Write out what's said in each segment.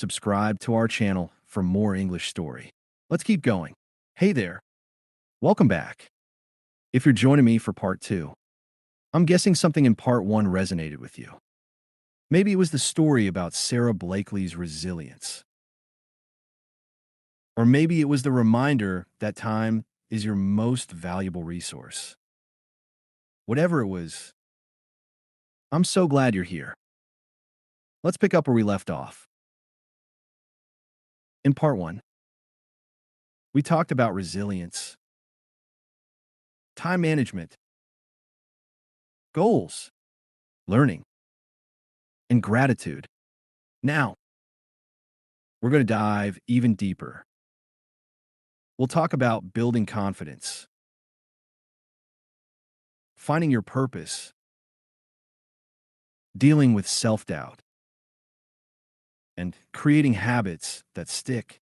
subscribe to our channel for more English story. Let's keep going. Hey there, welcome back. If you're joining me for part 2, I'm guessing something in part 1 resonated with you. Maybe it was the story about Sarah Blakely's resilience. Or maybe it was the reminder that time is your most valuable resource. Whatever it was, I'm so glad you're here. Let's pick up where we left off. In part 1, we talked about resilience, time management, goals, learning, and gratitude. Now, we're going to dive even deeper. We'll talk about building confidence, finding your purpose, dealing with self-doubt, and creating habits that stick.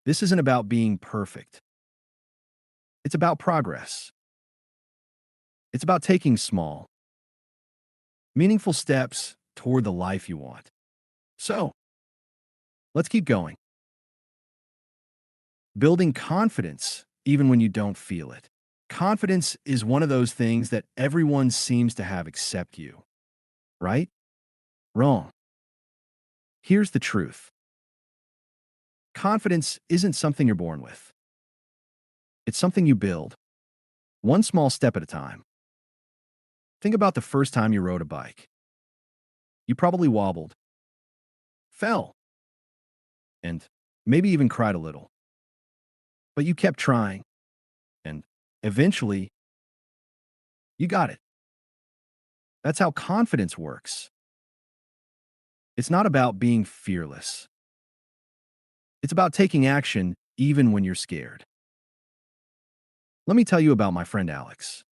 This isn't about being perfect. It's about progress. It's about taking small, meaningful steps toward the life you want. So, let's keep going. Building confidence even when you don't feel it. Confidence is one of those things that everyone seems to have except you. Right? Wrong. Here's the truth. Confidence isn't something you're born with. It's something you build, one small step at a time. Think about the first time you rode a bike. You probably wobbled, fell, and maybe even cried a little. But you kept trying, and eventually, you got it. That's how confidence works. It's not about being fearless. It's about taking action even when you're scared. Let me tell you about my friend Alex.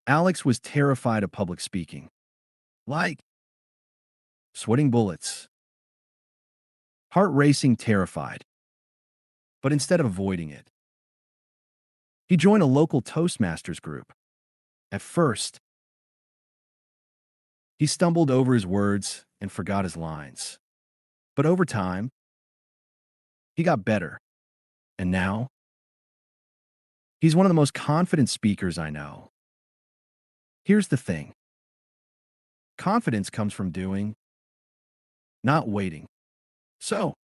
Alex was terrified of public speaking, like sweating bullets, heart racing terrified. But instead of avoiding it, he joined a local Toastmasters group. At first, he stumbled over his words and forgot his lines. But over time, he got better. And now, he's one of the most confident speakers I know. Here's the thing. Confidence comes from doing, not waiting. So,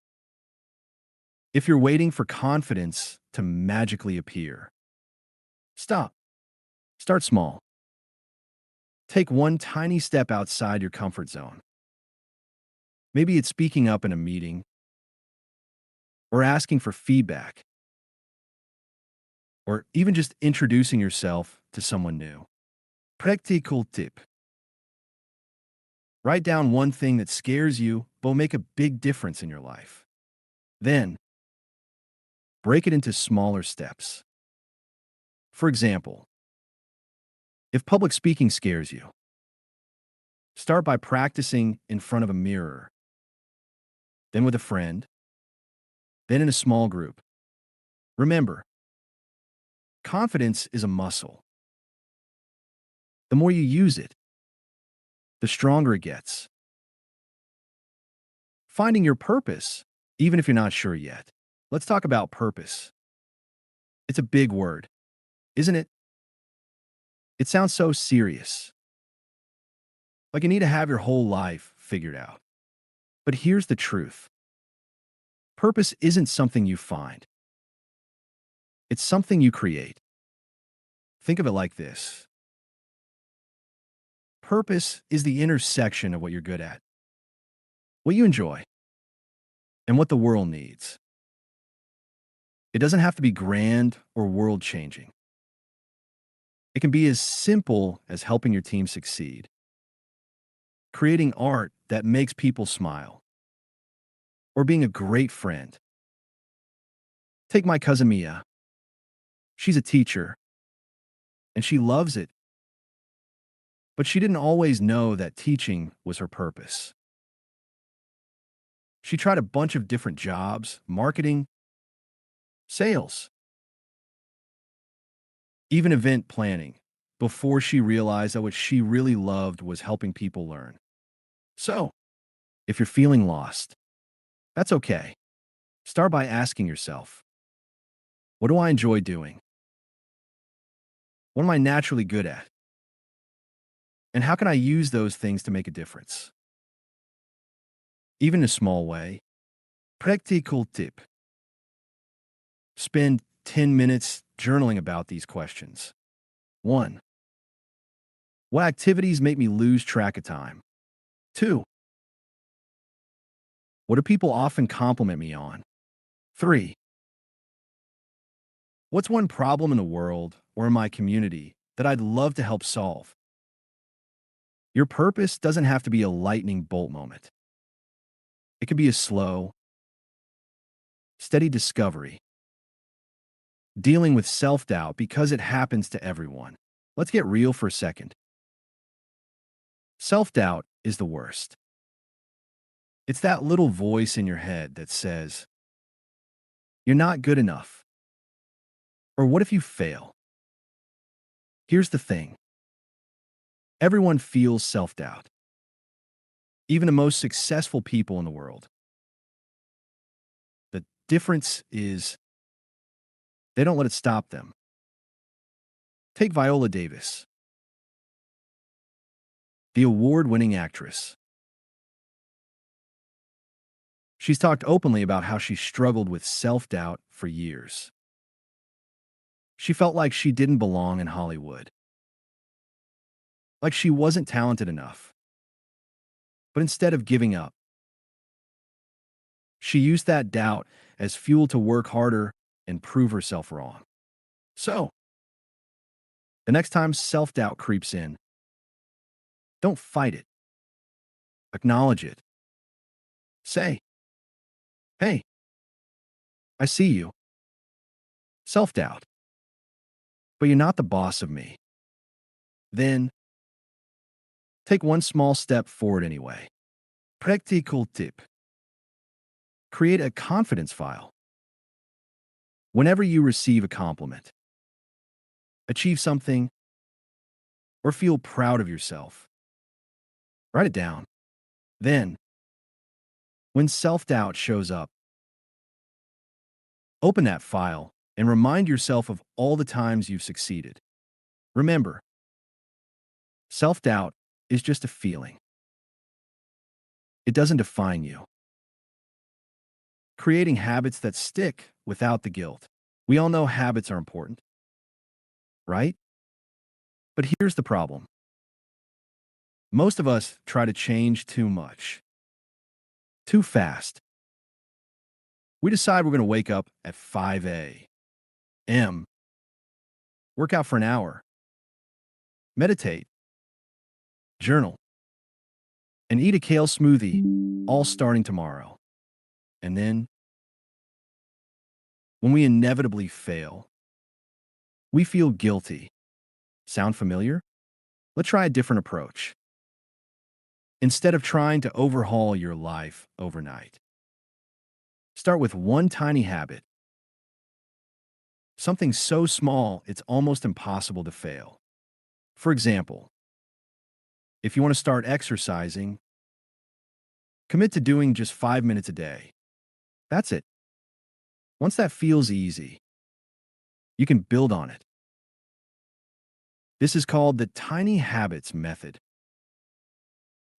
if you're waiting for confidence to magically appear, stop. Start small. Take one tiny step outside your comfort zone. Maybe it's speaking up in a meeting or asking for feedback or even just introducing yourself to someone new. Practical tip. Write down one thing that scares you but will make a big difference in your life. Then, break it into smaller steps. For example, if public speaking scares you, start by practicing in front of a mirror, then with a friend, then in a small group. Remember, confidence is a muscle. The more you use it, the stronger it gets. Finding your purpose, even if you're not sure yet. Let's talk about purpose. It's a big word, isn't it? It sounds so serious. Like you need to have your whole life figured out. But here's the truth. Purpose isn't something you find. It's something you create. Think of it like this. Purpose is the intersection of what you're good at, what you enjoy, and what the world needs. It doesn't have to be grand or world-changing. It can be as simple as helping your team succeed, creating art that makes people smile, or being a great friend. Take my cousin Mia. She's a teacher, and she loves it. But she didn't always know that teaching was her purpose. She tried a bunch of different jobs, marketing, sales, even event planning, before she realized that what she really loved was helping people learn. So, If you're feeling lost, that's okay. Start by asking yourself, what do I enjoy doing? What am I naturally good at? And how can I use those things to make a difference? Even in a small way. Practical tip. Spend 10 minutes journaling about these questions. 1. What activities make me lose track of time? 2. What do people often compliment me on? 3. What's one problem in the world or in my community that I'd love to help solve? Your purpose doesn't have to be a lightning bolt moment. It could be a slow, steady discovery, dealing with self-doubt because it happens to everyone. Let's get real for a second. Self-doubt is the worst. It's that little voice in your head that says, you're not good enough. Or what if you fail? Here's the thing. Everyone feels self-doubt. Even the most successful people in the world. The difference is they don't let it stop them. Take Viola Davis, the award-winning actress. She's talked openly about how she struggled with self-doubt for years. She felt like she didn't belong in Hollywood, like she wasn't talented enough. But instead of giving up, she used that doubt as fuel to work harder and prove herself wrong. So, the next time self-doubt creeps in, don't fight it. Acknowledge it. Say, hey, I see you. Self-doubt. But you're not the boss of me. Then, take one small step forward anyway. Practical tip. Create a confidence file. Whenever you receive a compliment, achieve something, or feel proud of yourself, write it down. Then, when self-doubt shows up, open that file and remind yourself of all the times you've succeeded. Remember, self-doubt is just a feeling. It doesn't define you. Creating habits that stick without the guilt. We all know habits are important, right? But here's the problem. Most of us try to change too much, too fast. We decide we're going to wake up at 5 a.m., work out for an hour, meditate, journal, and eat a kale smoothie, all starting tomorrow. And then, when we inevitably fail, we feel guilty. Sound familiar? Let's try a different approach. Instead of trying to overhaul your life overnight, start with one tiny habit. Something so small it's almost impossible to fail. For example, if you want to start exercising, commit to doing just 5 minutes a day. That's it. Once that feels easy, you can build on it. This is called the tiny habits method.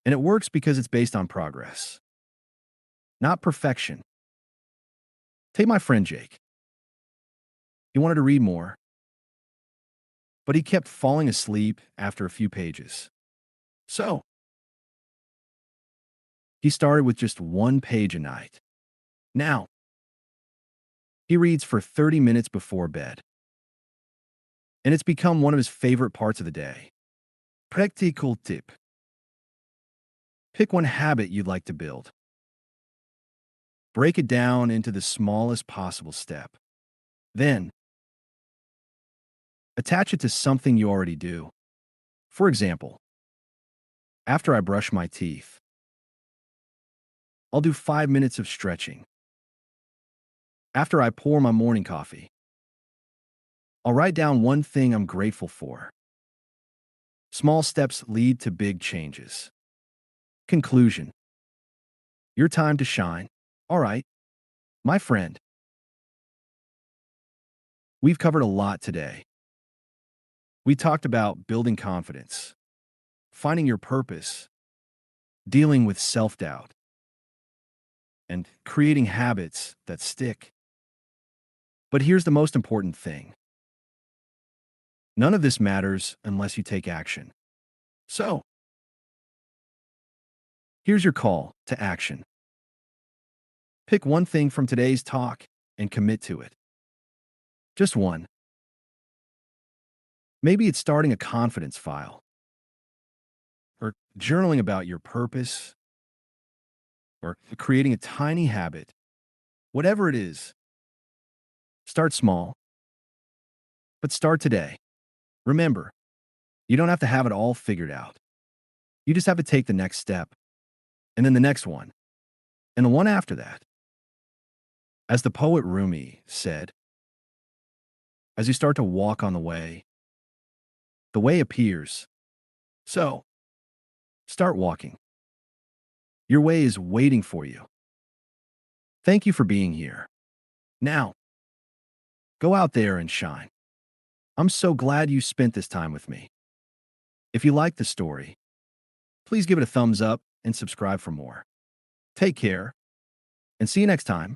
And it works because it's based on progress, not perfection. Take my friend Jake. He wanted to read more, but he kept falling asleep after a few pages. So, he started with just one page a night. Now, he reads for 30 minutes before bed. And it's become one of his favorite parts of the day. Practical tip. Pick one habit you'd like to build. Break it down into the smallest possible step. Then, attach it to something you already do. For example, after I brush my teeth, I'll do 5 minutes of stretching. After I pour my morning coffee, I'll write down one thing I'm grateful for. Small steps lead to big changes. Conclusion. Your time to shine. All right, my friend, we've covered a lot today. We talked about building confidence, finding your purpose, dealing with self-doubt, and creating habits that stick. But here's the most important thing. None of this matters unless you take action. So, here's your call to action. Pick one thing from today's talk and commit to it. Just one. Maybe it's starting a confidence file, or journaling about your purpose, or creating a tiny habit. Whatever it is, start small, but start today. Remember, you don't have to have it all figured out. You just have to take the next step, and then the next one, and the one after that. As the poet Rumi said, as you start to walk on the way appears. So, start walking. Your way is waiting for you. Thank you for being here. Now, go out there and shine. I'm so glad you spent this time with me. If you liked the story, please give it a thumbs up and subscribe for more. Take care, and see you next time.